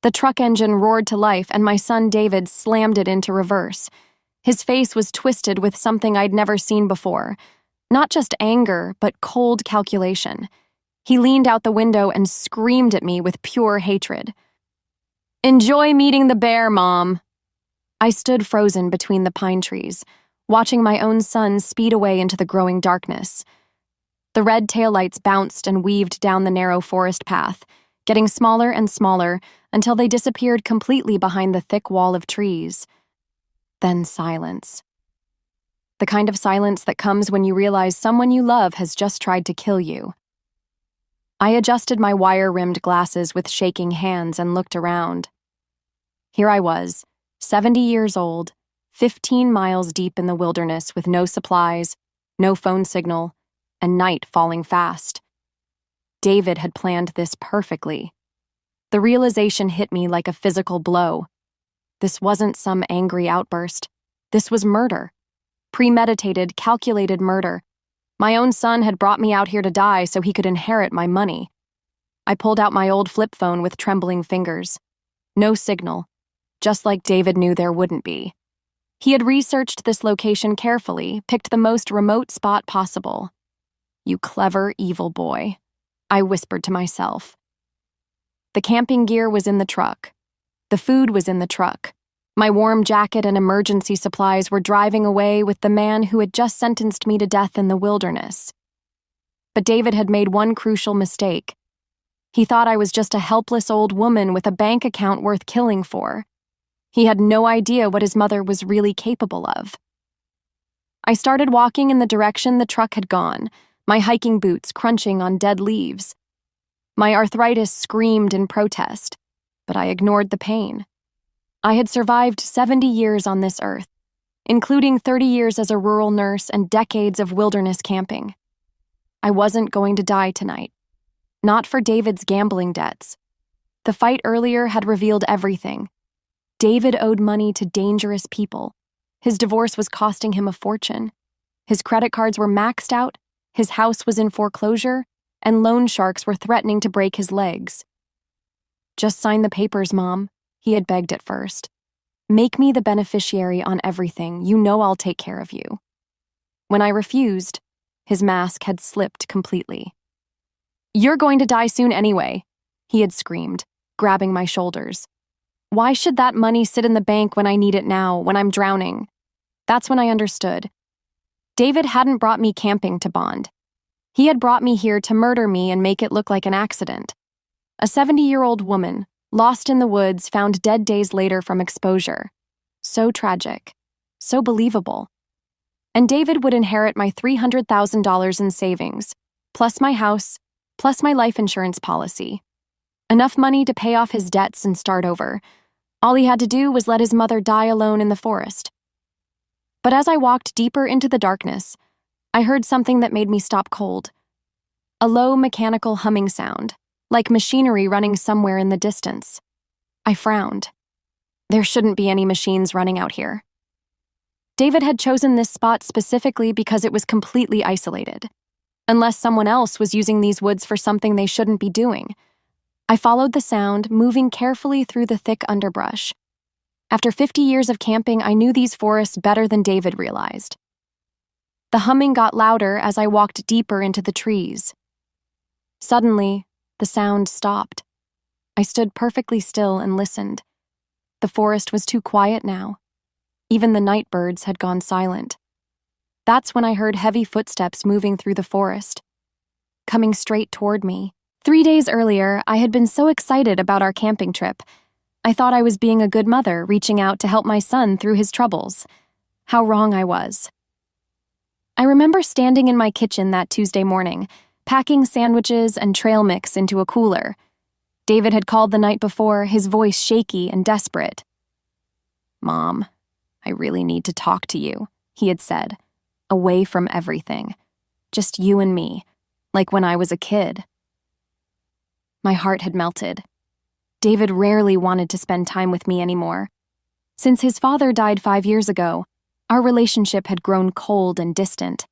The truck engine roared to life, and my son David slammed it into reverse. His face was twisted with something I'd never seen before. Not just anger, but cold calculation. He leaned out the window and screamed at me with pure hatred. "Enjoy meeting the bear, Mom." I stood frozen between the pine trees, watching my own son speed away into the growing darkness. The red taillights bounced and weaved down the narrow forest path, getting smaller and smaller until they disappeared completely behind the thick wall of trees. Then silence. The kind of silence that comes when you realize someone you love has just tried to kill you. I adjusted my wire-rimmed glasses with shaking hands and looked around. Here I was, 70 years old, 15 miles deep in the wilderness with no supplies, no phone signal, and night falling fast. David had planned this perfectly. The realization hit me like a physical blow. This wasn't some angry outburst. This was murder. Premeditated, calculated murder. My own son had brought me out here to die so he could inherit my money. I pulled out my old flip phone with trembling fingers. No signal, just like David knew there wouldn't be. He had researched this location carefully, picked the most remote spot possible. "You clever, evil boy," I whispered to myself. The camping gear was in the truck. The food was in the truck. My warm jacket and emergency supplies were driving away with the man who had just sentenced me to death in the wilderness. But David had made one crucial mistake. He thought I was just a helpless old woman with a bank account worth killing for. He had no idea what his mother was really capable of. I started walking in the direction the truck had gone, my hiking boots crunching on dead leaves. My arthritis screamed in protest, but I ignored the pain. I had survived 70 years on this earth, including 30 years as a rural nurse and decades of wilderness camping. I wasn't going to die tonight. Not for David's gambling debts. The fight earlier had revealed everything. David owed money to dangerous people. His divorce was costing him a fortune. His credit cards were maxed out, his house was in foreclosure, and loan sharks were threatening to break his legs. "Just sign the papers, Mom," he had begged at first. "Make me the beneficiary on everything. You know I'll take care of you." When I refused, his mask had slipped completely. "You're going to die soon anyway," he had screamed, grabbing my shoulders. "Why should that money sit in the bank when I need it now, when I'm drowning?" That's when I understood. David hadn't brought me camping to bond. He had brought me here to murder me and make it look like an accident. A 70-year-old woman, lost in the woods, found dead days later from exposure. So tragic. So believable. And David would inherit my $300,000 in savings, plus my house, plus my life insurance policy. Enough money to pay off his debts and start over. All he had to do was let his mother die alone in the forest. But as I walked deeper into the darkness, I heard something that made me stop cold. A low mechanical humming sound, like machinery running somewhere in the distance. I frowned. There shouldn't be any machines running out here. David had chosen this spot specifically because it was completely isolated, unless someone else was using these woods for something they shouldn't be doing. I followed the sound, moving carefully through the thick underbrush. After 50 years of camping, I knew these forests better than David realized. The humming got louder as I walked deeper into the trees. Suddenly, the sound stopped. I stood perfectly still and listened. The forest was too quiet now. Even the night birds had gone silent. That's when I heard heavy footsteps moving through the forest, coming straight toward me. 3 days earlier, I had been so excited about our camping trip. I thought I was being a good mother, reaching out to help my son through his troubles. How wrong I was. I remember standing in my kitchen that Tuesday morning, packing sandwiches and trail mix into a cooler. David had called the night before, his voice shaky and desperate. "Mom, I really need to talk to you," he had said, away from everything. Just you and me, like when I was a kid. My heart had melted. David rarely wanted to spend time with me anymore. Since his father died 5 years ago, our relationship had grown cold and distant.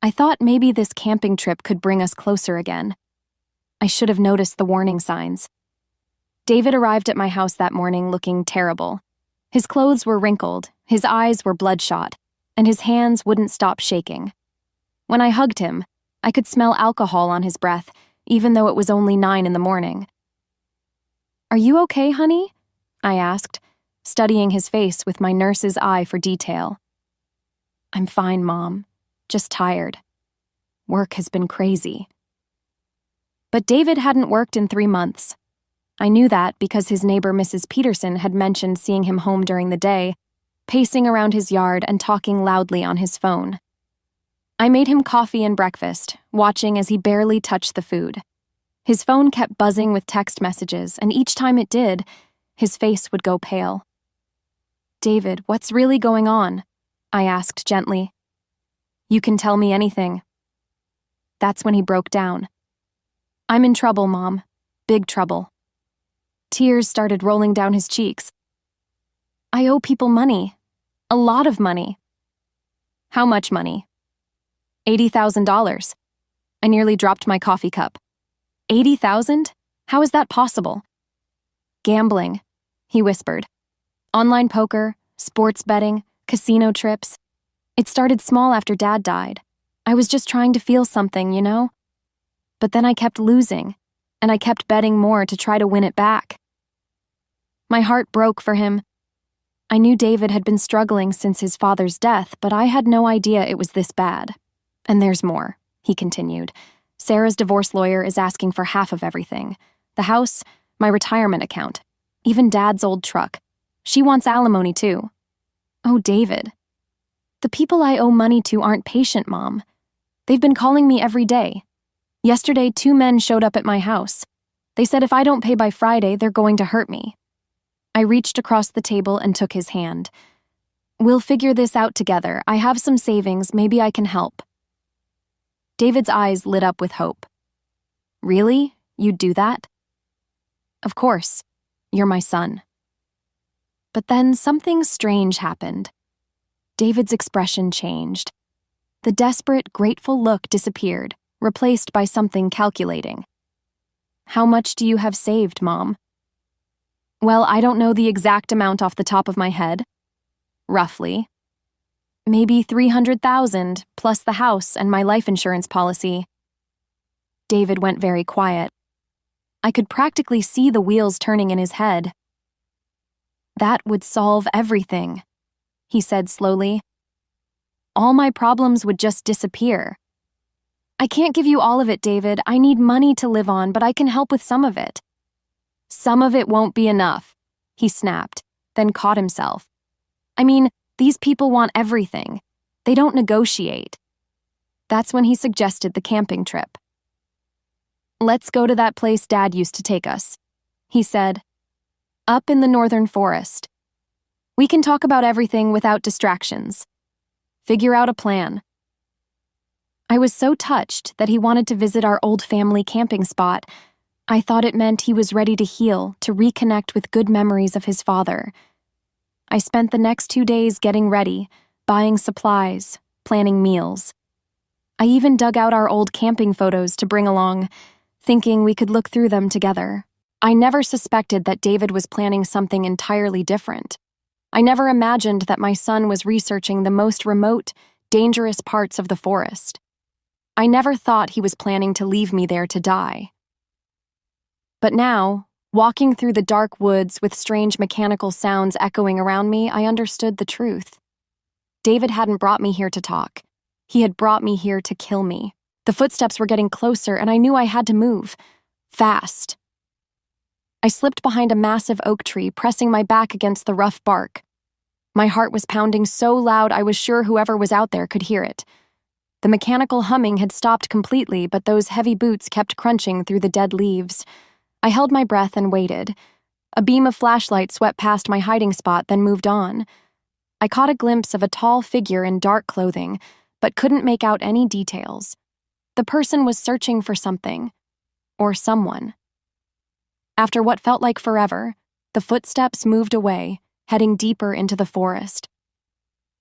I thought maybe this camping trip could bring us closer again. I should have noticed the warning signs. David arrived at my house that morning looking terrible. His clothes were wrinkled, his eyes were bloodshot, and his hands wouldn't stop shaking. When I hugged him, I could smell alcohol on his breath, even though it was only 9 in the morning. "Are you okay, honey?" I asked, studying his face with my nurse's eye for detail. "I'm fine, Mom. Just tired. Work has been crazy." But David hadn't worked in 3 months. I knew that because his neighbor Mrs. Peterson had mentioned seeing him home during the day, pacing around his yard and talking loudly on his phone. I made him coffee and breakfast, watching as he barely touched the food. His phone kept buzzing with text messages, and each time it did, his face would go pale. "David, what's really going on?" I asked gently. "You can tell me anything." That's when he broke down. "I'm in trouble, Mom. Big trouble." Tears started rolling down his cheeks. "I owe people money. A lot of money." "How much money?" $80,000. I nearly dropped my coffee cup. 80,000? How is that possible? "Gambling," he whispered. "Online poker, sports betting, casino trips. It started small after Dad died. I was just trying to feel something, you know? But then I kept losing, and I kept betting more to try to win it back." My heart broke for him. I knew David had been struggling since his father's death, but I had no idea it was this bad. "And there's more," he continued. "Sarah's divorce lawyer is asking for half of everything. The house, my retirement account, even Dad's old truck. She wants alimony too." "Oh, David. The people I owe money to aren't patient, Mom. They've been calling me every day. Yesterday, 2 men showed up at my house. They said if I don't pay by Friday, they're going to hurt me." I reached across the table and took his hand. "We'll figure this out together. I have some savings. Maybe I can help." David's eyes lit up with hope. "Really? You'd do that?" "Of course. You're my son." But then something strange happened. David's expression changed. The desperate, grateful look disappeared, replaced by something calculating. "How much do you have saved, Mom?" "Well, I don't know the exact amount off the top of my head. Roughly. Maybe 300,000, plus the house and my life insurance policy." David went very quiet. I could practically see the wheels turning in his head. "That would solve everything," he said slowly. "All my problems would just disappear. I can't give you all of it, David. I need money to live on, but I can help with some of it." "Some of it won't be enough," he snapped, then caught himself. "I mean, these people want everything. They don't negotiate." That's when he suggested the camping trip. "Let's go to that place Dad used to take us," he said. "Up in the northern forest. We can talk about everything without distractions. Figure out a plan." I was so touched that he wanted to visit our old family camping spot. I thought it meant he was ready to heal, to reconnect with good memories of his father. I spent the next 2 days getting ready, buying supplies, planning meals. I even dug out our old camping photos to bring along, thinking we could look through them together. I never suspected that David was planning something entirely different. I never imagined that my son was researching the most remote, dangerous parts of the forest. I never thought he was planning to leave me there to die. But now, walking through the dark woods with strange mechanical sounds echoing around me, I understood the truth. David hadn't brought me here to talk. He had brought me here to kill me. The footsteps were getting closer, and I knew I had to move. Fast. I slipped behind a massive oak tree, pressing my back against the rough bark. My heart was pounding so loud I was sure whoever was out there could hear it. The mechanical humming had stopped completely, but those heavy boots kept crunching through the dead leaves. I held my breath and waited. A beam of flashlight swept past my hiding spot, then moved on. I caught a glimpse of a tall figure in dark clothing, but couldn't make out any details. The person was searching for something. Or someone. After what felt like forever, the footsteps moved away, heading deeper into the forest.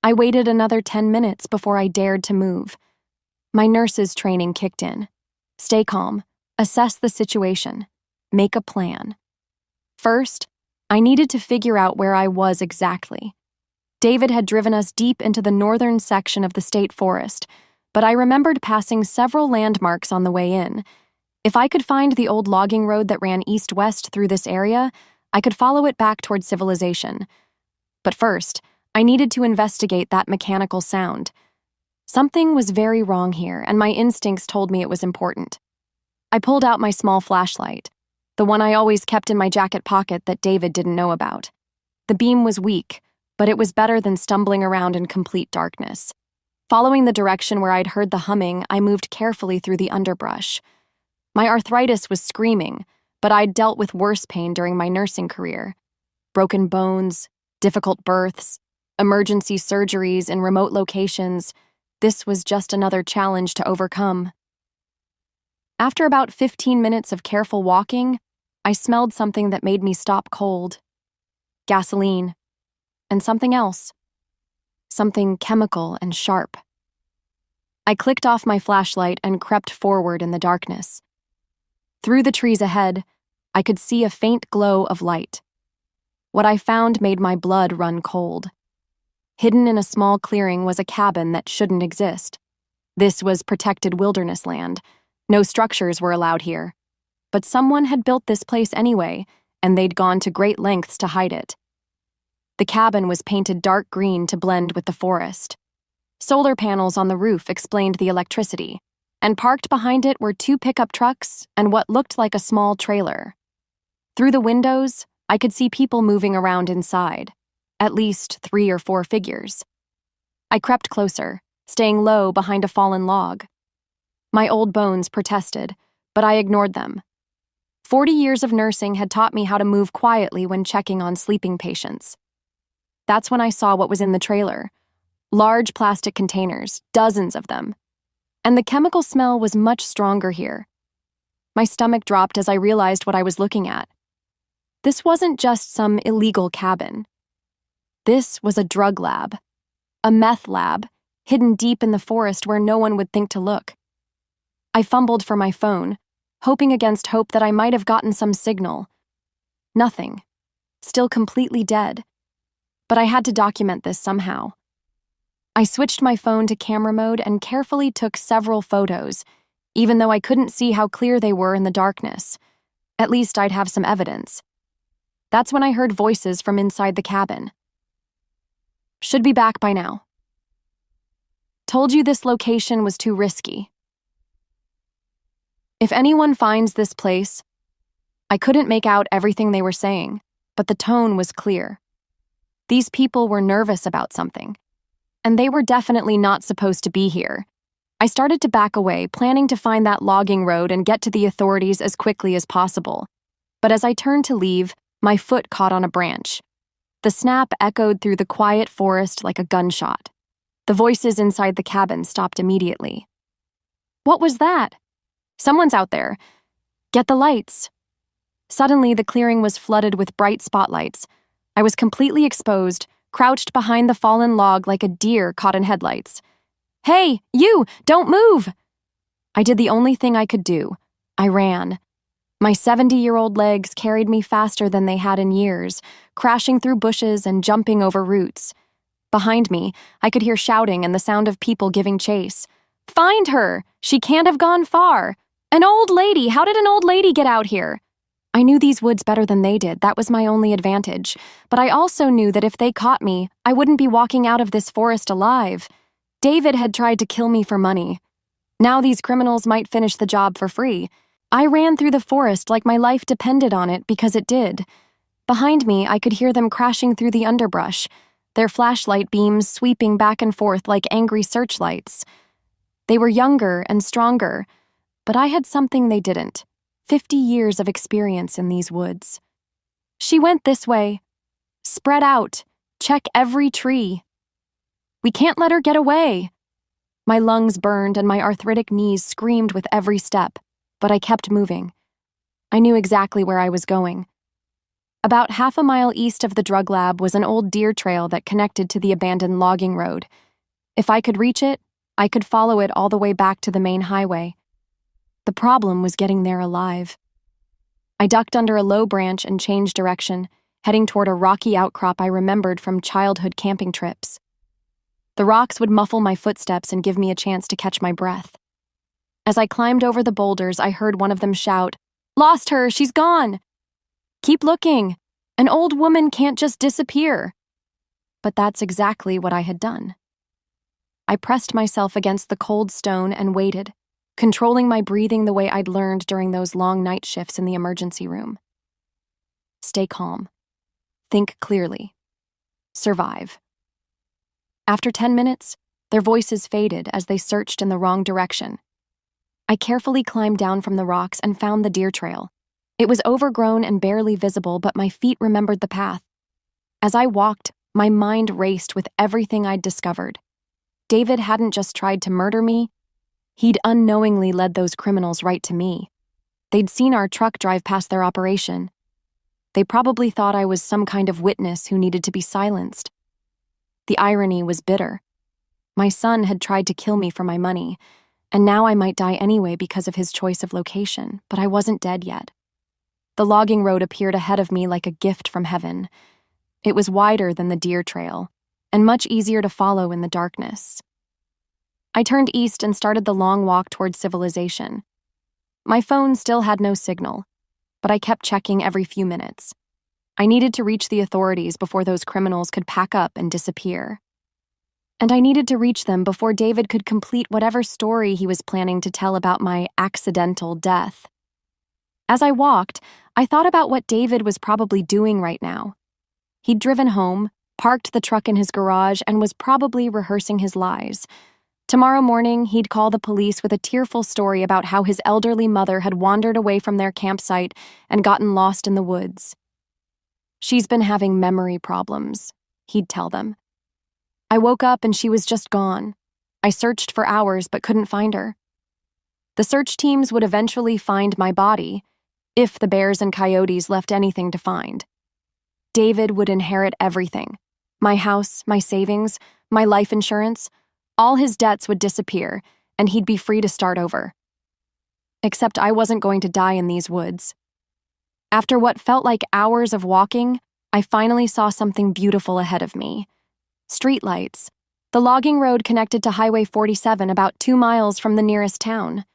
I waited another 10 minutes before I dared to move. My nurse's training kicked in. Stay calm. Assess the situation. Make a plan. First, I needed to figure out where I was exactly. David had driven us deep into the northern section of the state forest, but I remembered passing several landmarks on the way in. If I could find the old logging road that ran east-west through this area, I could follow it back toward civilization. But first, I needed to investigate that mechanical sound. Something was very wrong here, and my instincts told me it was important. I pulled out my small flashlight, the one I always kept in my jacket pocket that David didn't know about. The beam was weak, but it was better than stumbling around in complete darkness. Following the direction where I'd heard the humming, I moved carefully through the underbrush. My arthritis was screaming, but I'd dealt with worse pain during my nursing career. Broken bones, difficult births, emergency surgeries in remote locations. This was just another challenge to overcome. After about 15 minutes of careful walking, I smelled something that made me stop cold. Gasoline. And something else. Something chemical and sharp. I clicked off my flashlight and crept forward in the darkness. Through the trees ahead, I could see a faint glow of light. What I found made my blood run cold. Hidden in a small clearing was a cabin that shouldn't exist. This was protected wilderness land. No structures were allowed here. But someone had built this place anyway, and they'd gone to great lengths to hide it. The cabin was painted dark green to blend with the forest. Solar panels on the roof explained the electricity, and parked behind it were 2 pickup trucks and what looked like a small trailer. Through the windows, I could see people moving around inside, at least 3 or 4 figures. I crept closer, staying low behind a fallen log. My old bones protested, but I ignored them. 40 years of nursing had taught me how to move quietly when checking on sleeping patients. That's when I saw what was in the trailer. Large plastic containers, dozens of them. And the chemical smell was much stronger here. My stomach dropped as I realized what I was looking at. This wasn't just some illegal cabin. This was a drug lab. A meth lab, hidden deep in the forest where no one would think to look. I fumbled for my phone, hoping against hope that I might have gotten some signal. Nothing. Still completely dead. But I had to document this somehow. I switched my phone to camera mode and carefully took several photos, even though I couldn't see how clear they were in the darkness. At least I'd have some evidence. That's when I heard voices from inside the cabin. Should be back by now. Told you this location was too risky. If anyone finds this place, I couldn't make out everything they were saying, but the tone was clear. These people were nervous about something, and they were definitely not supposed to be here. I started to back away, planning to find that logging road and get to the authorities as quickly as possible. But as I turned to leave, my foot caught on a branch. The snap echoed through the quiet forest like a gunshot. The voices inside the cabin stopped immediately. What was that? Someone's out there. Get the lights. Suddenly, the clearing was flooded with bright spotlights. I was completely exposed, crouched behind the fallen log like a deer caught in headlights. Hey, you! Don't move! I did the only thing I could do. I ran. My 70-year-old legs carried me faster than they had in years, crashing through bushes and jumping over roots. Behind me, I could hear shouting and the sound of people giving chase. Find her! She can't have gone far! An old lady! How did an old lady get out here? I knew these woods better than they did. That was my only advantage. But I also knew that if they caught me, I wouldn't be walking out of this forest alive. David had tried to kill me for money. Now these criminals might finish the job for free. I ran through the forest like my life depended on it because it did. Behind me, I could hear them crashing through the underbrush, their flashlight beams sweeping back and forth like angry searchlights. They were younger and stronger, but I had something they didn't. 50 years of experience in these woods. She went this way. Spread out. Check every tree. We can't let her get away. My lungs burned and my arthritic knees screamed with every step, but I kept moving. I knew exactly where I was going. About half a mile east of the drug lab was an old deer trail that connected to the abandoned logging road. If I could reach it, I could follow it all the way back to the main highway. The problem was getting there alive. I ducked under a low branch and changed direction, heading toward a rocky outcrop I remembered from childhood camping trips. The rocks would muffle my footsteps and give me a chance to catch my breath. As I climbed over the boulders, I heard one of them shout, "Lost her! She's gone!" "Keep looking! An old woman can't just disappear!" But that's exactly what I had done. I pressed myself against the cold stone and waited, controlling my breathing the way I'd learned during those long night shifts in the emergency room. Stay calm. Think clearly. Survive. After 10 minutes, their voices faded as they searched in the wrong direction. I carefully climbed down from the rocks and found the deer trail. It was overgrown and barely visible, but my feet remembered the path. As I walked, my mind raced with everything I'd discovered. David hadn't just tried to murder me. He'd unknowingly led those criminals right to me. They'd seen our truck drive past their operation. They probably thought I was some kind of witness who needed to be silenced. The irony was bitter. My son had tried to kill me for my money, and now I might die anyway because of his choice of location, but I wasn't dead yet. The logging road appeared ahead of me like a gift from heaven. It was wider than the deer trail, and much easier to follow in the darkness. I turned east and started the long walk toward civilization. My phone still had no signal, but I kept checking every few minutes. I needed to reach the authorities before those criminals could pack up and disappear. And I needed to reach them before David could complete whatever story he was planning to tell about my accidental death. As I walked, I thought about what David was probably doing right now. He'd driven home, parked the truck in his garage, and was probably rehearsing his lies. Tomorrow morning, he'd call the police with a tearful story about how his elderly mother had wandered away from their campsite and gotten lost in the woods. "She's been having memory problems," he'd tell them. "I woke up and she was just gone. I searched for hours but couldn't find her." The search teams would eventually find my body, if the bears and coyotes left anything to find. David would inherit everything. My house, my savings, my life insurance. All his debts would disappear, and he'd be free to start over. Except I wasn't going to die in these woods. After what felt like hours of walking, I finally saw something beautiful ahead of me. Streetlights. The logging road connected to Highway 47 about 2 miles from the nearest town.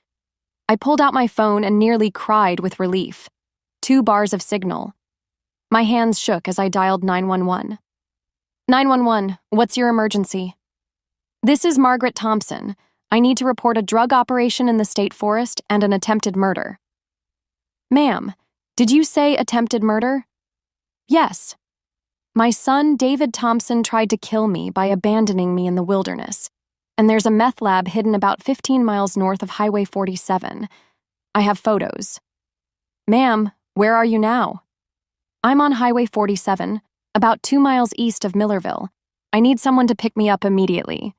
I pulled out my phone and nearly cried with relief. 2 bars of signal. My hands shook as I dialed 911. 911, what's your emergency? This is Margaret Thompson. I need to report a drug operation in the state forest and an attempted murder. Ma'am, did you say attempted murder? Yes. My son, David Thompson, tried to kill me by abandoning me in the wilderness, and there's a meth lab hidden about 15 miles north of Highway 47. I have photos. Ma'am, where are you now? I'm on Highway 47, about 2 miles east of Millerville. I need someone to pick me up immediately.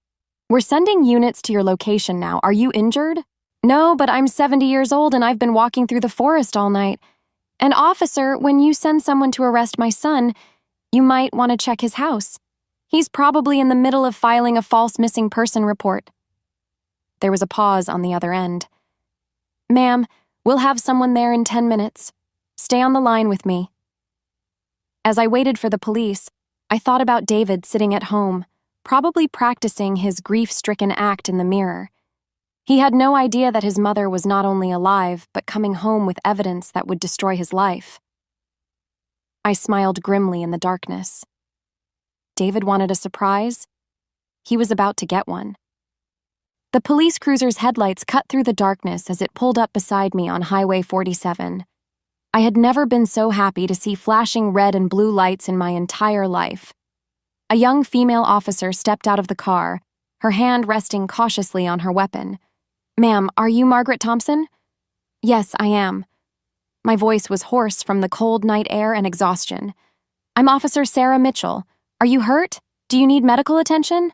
We're sending units to your location now. Are you injured? No, but I'm 70 years old and I've been walking through the forest all night. And officer, when you send someone to arrest my son, you might want to check his house. He's probably in the middle of filing a false missing person report. There was a pause on the other end. Ma'am, we'll have someone there in 10 minutes. Stay on the line with me. As I waited for the police, I thought about David sitting at home, probably practicing his grief-stricken act in the mirror. He had no idea that his mother was not only alive, but coming home with evidence that would destroy his life. I smiled grimly in the darkness. David wanted a surprise. He was about to get one. The police cruiser's headlights cut through the darkness as it pulled up beside me on Highway 47. I had never been so happy to see flashing red and blue lights in my entire life. A young female officer stepped out of the car, her hand resting cautiously on her weapon. Ma'am, are you Margaret Thompson? Yes, I am. My voice was hoarse from the cold night air and exhaustion. I'm Officer Sarah Mitchell. Are you hurt? Do you need medical attention?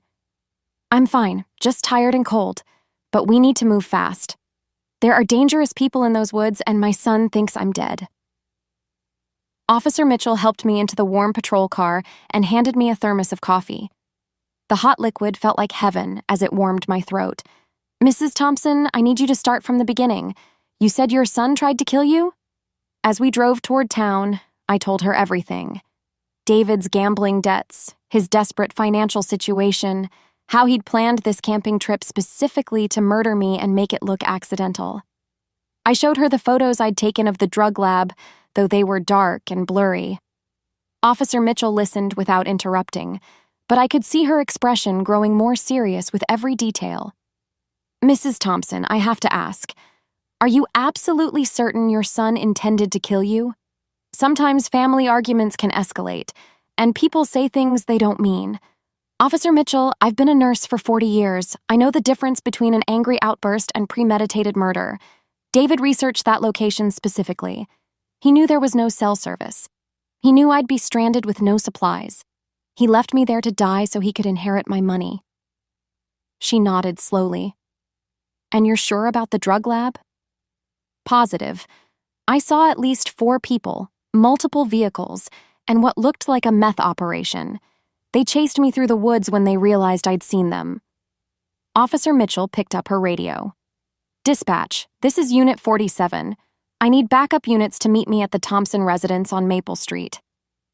I'm fine, just tired and cold, but we need to move fast. There are dangerous people in those woods, and my son thinks I'm dead. Officer Mitchell helped me into the warm patrol car and handed me a thermos of coffee. The hot liquid felt like heaven as it warmed my throat. Mrs. Thompson, I need you to start from the beginning. You said your son tried to kill you? As we drove toward town, I told her everything. David's gambling debts, his desperate financial situation, how he'd planned this camping trip specifically to murder me and make it look accidental. I showed her the photos I'd taken of the drug lab, though they were dark and blurry. Officer Mitchell listened without interrupting, but I could see her expression growing more serious with every detail. "Mrs. Thompson, I have to ask, are you absolutely certain your son intended to kill you? Sometimes family arguments can escalate, and people say things they don't mean. Officer Mitchell, I've been a nurse for 40 years. I know the difference between an angry outburst and premeditated murder. David researched that location specifically. He knew there was no cell service. He knew I'd be stranded with no supplies. He left me there to die so he could inherit my money." She nodded slowly. "And you're sure about the drug lab?" "Positive. I saw at least 4 people, multiple vehicles, and what looked like a meth operation. They chased me through the woods when they realized I'd seen them." Officer Mitchell picked up her radio. "Dispatch, this is Unit 47. I need backup units to meet me at the Thompson residence on Maple Street.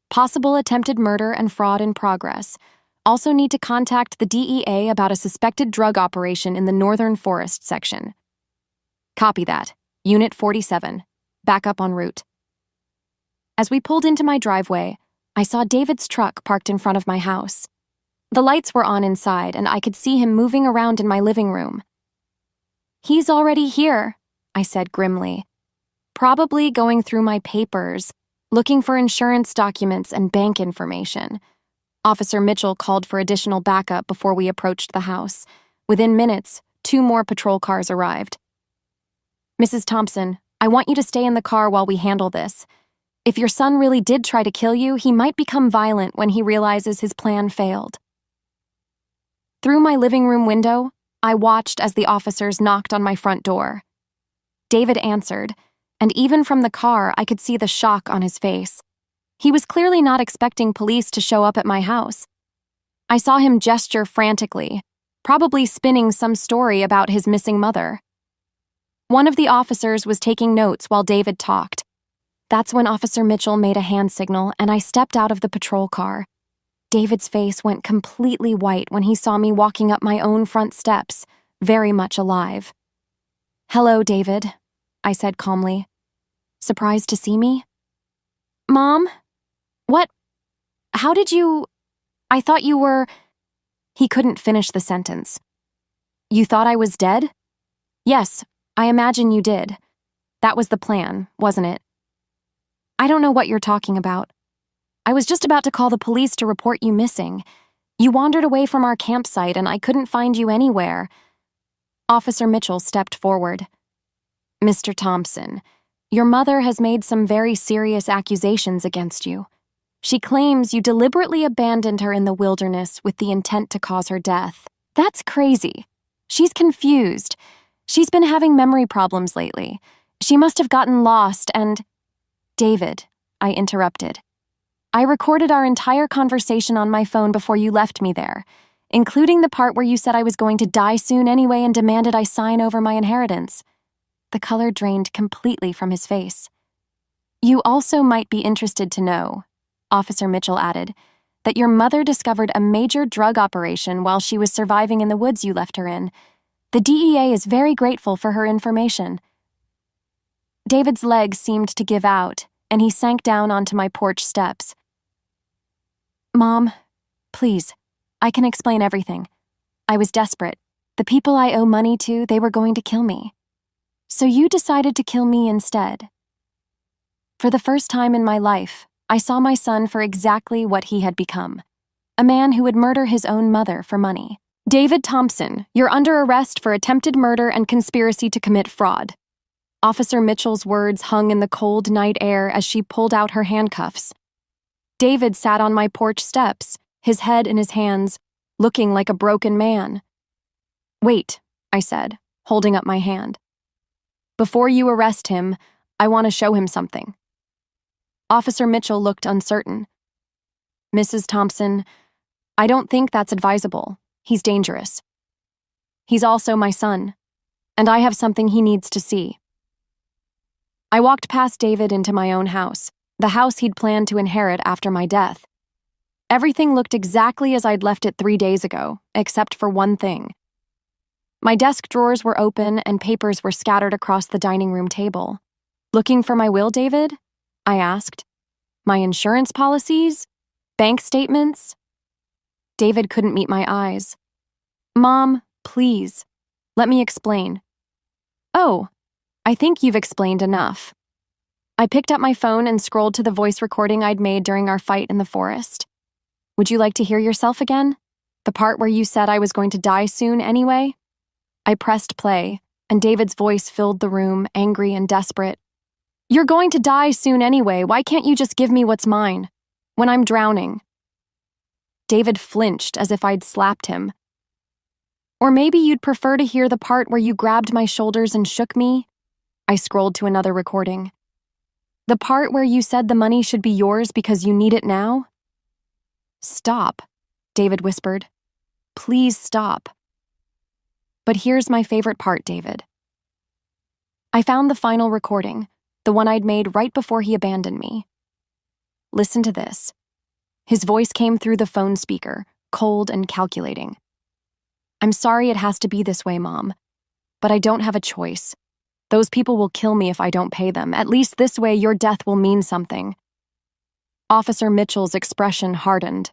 Possible attempted murder and fraud in progress. Also need to contact the DEA about a suspected drug operation in the Northern Forest section." "Copy that. Unit 47. Backup en route." As we pulled into my driveway, I saw David's truck parked in front of my house. The lights were on inside, and I could see him moving around in my living room. "He's already here," I said grimly. "Probably going through my papers, looking for insurance documents and bank information." Officer Mitchell called for additional backup before we approached the house. Within minutes, 2 more patrol cars arrived. "Mrs. Thompson, I want you to stay in the car while we handle this. If your son really did try to kill you, he might become violent when he realizes his plan failed." Through my living room window, I watched as the officers knocked on my front door. David answered, and even from the car, I could see the shock on his face. He was clearly not expecting police to show up at my house. I saw him gesture frantically, probably spinning some story about his missing mother. One of the officers was taking notes while David talked. That's when Officer Mitchell made a hand signal and I stepped out of the patrol car. David's face went completely white when he saw me walking up my own front steps, very much alive. "Hello, David," I said calmly. "Surprised to see me?" "Mom? What? How did you... I thought you were..." He couldn't finish the sentence. "You thought I was dead?" "Yes, I imagine you did. That was the plan, wasn't it?" "I don't know what you're talking about. I was just about to call the police to report you missing. You wandered away from our campsite and I couldn't find you anywhere." Officer Mitchell stepped forward. "Mr. Thompson, your mother has made some very serious accusations against you. She claims you deliberately abandoned her in the wilderness with the intent to cause her death. That's crazy. She's confused. She's been having memory problems lately. She must have gotten lost and..." "David," I interrupted. "I recorded our entire conversation on my phone before you left me there, including the part where you said I was going to die soon anyway and demanded I sign over my inheritance." The color drained completely from his face. "You also might be interested to know," Officer Mitchell added, "that your mother discovered a major drug operation while she was surviving in the woods you left her in. The DEA is very grateful for her information." David's legs seemed to give out, and he sank down onto my porch steps. "Mom, please, I can explain everything. I was desperate. The people I owe money to, they were going to kill me. So you decided to kill me instead." For the first time in my life, I saw my son for exactly what he had become. A man who would murder his own mother for money. "David Thompson, you're under arrest for attempted murder and conspiracy to commit fraud." Officer Mitchell's words hung in the cold night air as she pulled out her handcuffs. David sat on my porch steps, his head in his hands, looking like a broken man. "Wait," I said, holding up my hand. "Before you arrest him, I want to show him something." Officer Mitchell looked uncertain. "Mrs. Thompson, I don't think that's advisable. He's dangerous. He's also my son, and I have something he needs to see." I walked past David into my own house, the house he'd planned to inherit after my death. Everything looked exactly as I'd left it 3 days ago, except for one thing. My desk drawers were open and papers were scattered across the dining room table. "Looking for my will, David?" I asked. "My insurance policies? Bank statements?" David couldn't meet my eyes. "Mom, please, let me explain." "Oh, I think you've explained enough." I picked up my phone and scrolled to the voice recording I'd made during our fight in the forest. "Would you like to hear yourself again? The part where you said I was going to die soon anyway?" I pressed play, and David's voice filled the room, angry and desperate. "You're going to die soon anyway. Why can't you just give me what's mine? When I'm drowning." David flinched as if I'd slapped him. "Or maybe you'd prefer to hear the part where you grabbed my shoulders and shook me?" I scrolled to another recording. "The part where you said the money should be yours because you need it now?" "Stop," David whispered. "Please stop." But here's my favorite part, David. I found the final recording, the one I'd made right before he abandoned me. Listen to this. His voice came through the phone speaker, cold and calculating. "I'm sorry it has to be this way, Mom, but I don't have a choice. Those people will kill me if I don't pay them. At least this way your death will mean something." Officer Mitchell's expression hardened.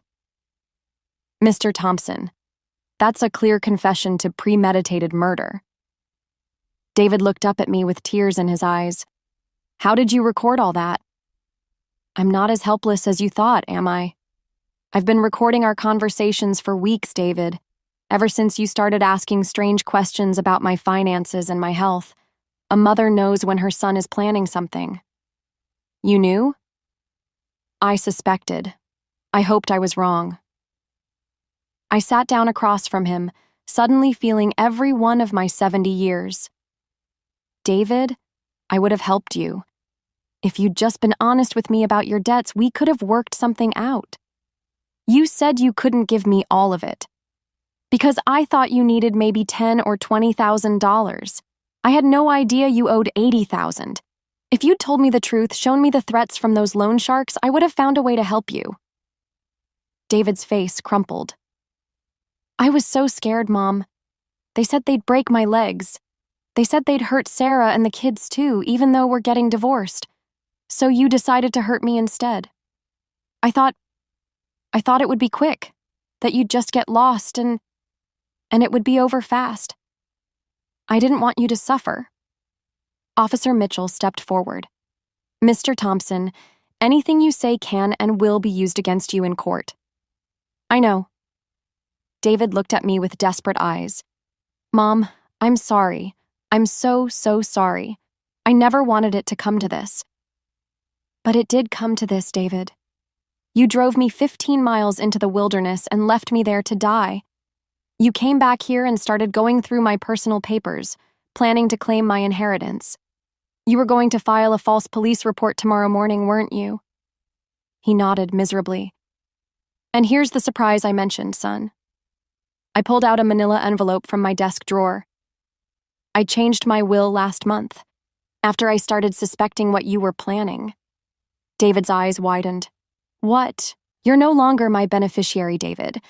"Mr. Thompson, that's a clear confession to premeditated murder." David looked up at me with tears in his eyes. "How did you record all that?" "I'm not as helpless as you thought, am I? I've been recording our conversations for weeks, David, ever since you started asking strange questions about my finances and my health. A mother knows when her son is planning something." "You knew?" "I suspected. I hoped I was wrong." I sat down across from him, suddenly feeling every one of my 70 years. "David, I would have helped you. If you'd just been honest with me about your debts, we could have worked something out. You said you couldn't give me all of it, because I thought you needed maybe $10,000 or $20,000. I had no idea you owed $80,000. If you'd told me the truth, shown me the threats from those loan sharks, I would have found a way to help you." David's face crumpled. "I was so scared, Mom. They said they'd break my legs. They said they'd hurt Sarah and the kids too, even though we're getting divorced. So you decided to hurt me instead. I thought it would be quick, that you'd just get lost and it would be over fast. I didn't want you to suffer." Officer Mitchell stepped forward. "Mr. Thompson, anything you say can and will be used against you in court." "I know." David looked at me with desperate eyes. "Mom, I'm sorry. I'm so sorry. I never wanted it to come to this." "But it did come to this, David. You drove me 15 miles into the wilderness and left me there to die. You came back here and started going through my personal papers, planning to claim my inheritance. You were going to file a false police report tomorrow morning, weren't you?" He nodded miserably. "And here's the surprise I mentioned, son." I pulled out a manila envelope from my desk drawer. "I changed my will last month, after I started suspecting what you were planning." David's eyes widened. "What? You're no longer my beneficiary, David.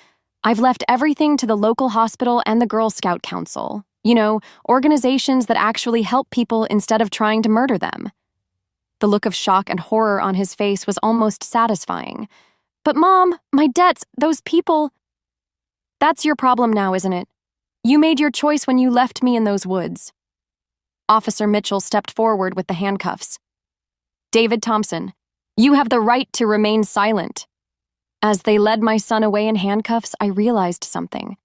I've left everything to the local hospital and the Girl Scout Council. You know, organizations that actually help people instead of trying to murder them." The look of shock and horror on his face was almost satisfying. "But Mom, my debts, those people—" "That's your problem now, isn't it? You made your choice when you left me in those woods." Officer Mitchell stepped forward with the handcuffs. "David Thompson, you have the right to remain silent." As they led my son away in handcuffs, I realized something.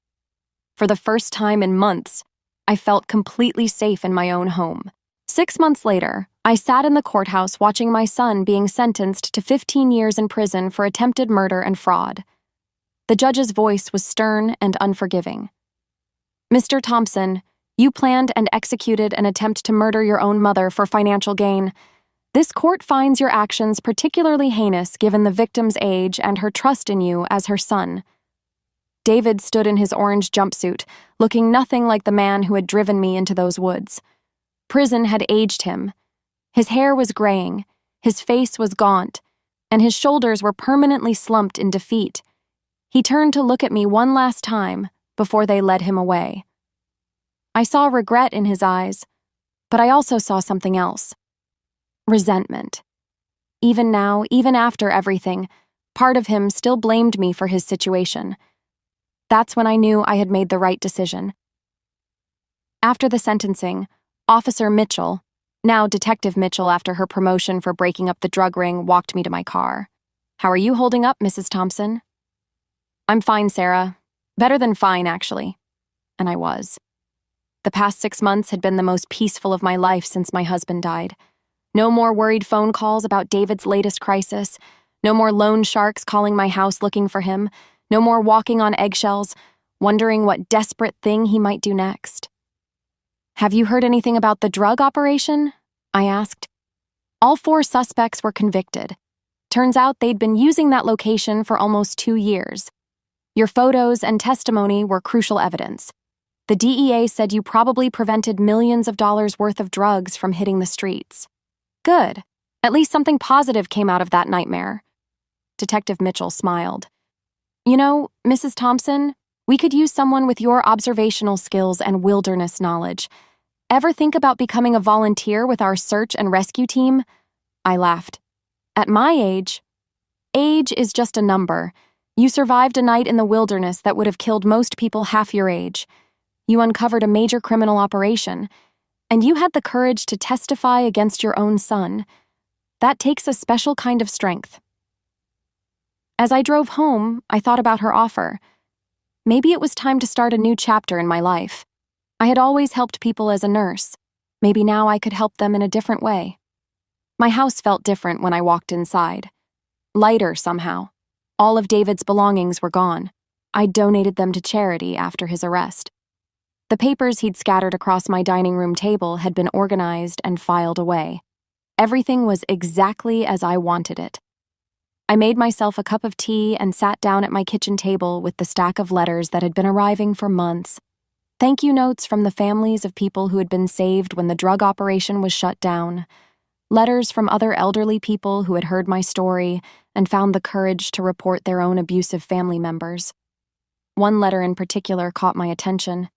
For the first time in months, I felt completely safe in my own home. 6 months later, I sat in the courthouse watching my son being sentenced to 15 years in prison for attempted murder and fraud. The judge's voice was stern and unforgiving. "Mr. Thompson, you planned and executed an attempt to murder your own mother for financial gain. This court finds your actions particularly heinous given the victim's age and her trust in you as her son." David stood in his orange jumpsuit, looking nothing like the man who had driven me into those woods. Prison had aged him. His hair was graying, his face was gaunt, and his shoulders were permanently slumped in defeat. He turned to look at me one last time before they led him away. I saw regret in his eyes, but I also saw something else. Resentment. Even now, even after everything, part of him still blamed me for his situation. That's when I knew I had made the right decision. After the sentencing, Officer Mitchell, now Detective Mitchell after her promotion for breaking up the drug ring, walked me to my car. "How are you holding up, Mrs. Thompson?" "I'm fine, Sarah. Better than fine, actually." And I was. The past 6 months had been the most peaceful of my life since my husband died. No more worried phone calls about David's latest crisis. No more loan sharks calling my house looking for him. No more walking on eggshells, wondering what desperate thing he might do next. "Have you heard anything about the drug operation?" I asked. All 4 suspects were convicted. Turns out they'd been using that location for almost 2 years. Your photos and testimony were crucial evidence. The DEA said you probably prevented millions of dollars worth of drugs from hitting the streets. Good. At least something positive came out of that nightmare. Detective Mitchell smiled. "You know, Mrs. Thompson, we could use someone with your observational skills and wilderness knowledge. Ever think about becoming a volunteer with our search and rescue team?" I laughed. "At my age is just a number. You survived a night in the wilderness that would have killed most people half your age. You uncovered a major criminal operation, and you had the courage to testify against your own son. That takes a special kind of strength." As I drove home, I thought about her offer. Maybe it was time to start a new chapter in my life. I had always helped people as a nurse. Maybe now I could help them in a different way. My house felt different when I walked inside. Lighter somehow. All of David's belongings were gone. I'd donated them to charity after his arrest. The papers he'd scattered across my dining room table had been organized and filed away. Everything was exactly as I wanted it. I made myself a cup of tea and sat down at my kitchen table with the stack of letters that had been arriving for months. Thank you notes from the families of people who had been saved when the drug operation was shut down. Letters from other elderly people who had heard my story and found the courage to report their own abusive family members. One letter in particular caught my attention.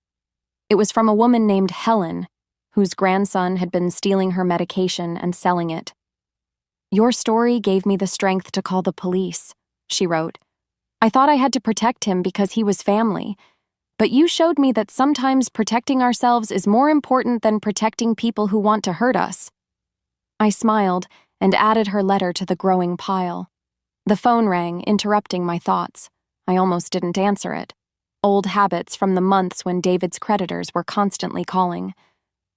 It was from a woman named Helen, whose grandson had been stealing her medication and selling it. "Your story gave me the strength to call the police," she wrote. "I thought I had to protect him because he was family, but you showed me that sometimes protecting ourselves is more important than protecting people who want to hurt us." I smiled and added her letter to the growing pile. The phone rang, interrupting my thoughts. I almost didn't answer it. Old habits from the months when David's creditors were constantly calling.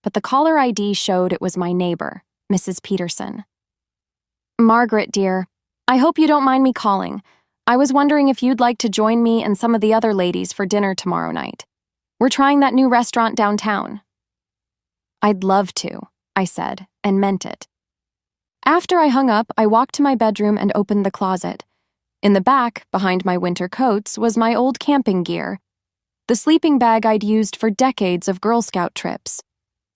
But the caller ID showed it was my neighbor, Mrs. Peterson. "Margaret, dear, I hope you don't mind me calling. I was wondering if you'd like to join me and some of the other ladies for dinner tomorrow night. We're trying that new restaurant downtown." "I'd love to," I said, and meant it. After I hung up, I walked to my bedroom and opened the closet. In the back, behind my winter coats, was my old camping gear. The sleeping bag I'd used for decades of Girl Scout trips.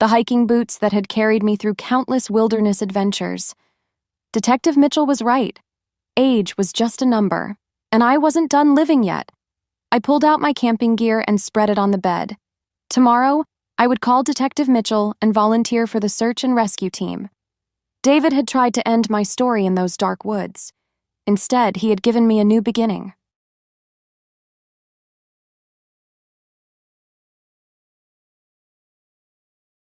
The hiking boots that had carried me through countless wilderness adventures. Detective Mitchell was right. Age was just a number, and I wasn't done living yet. I pulled out my camping gear and spread it on the bed. Tomorrow, I would call Detective Mitchell and volunteer for the search and rescue team. David had tried to end my story in those dark woods. Instead, he had given me a new beginning.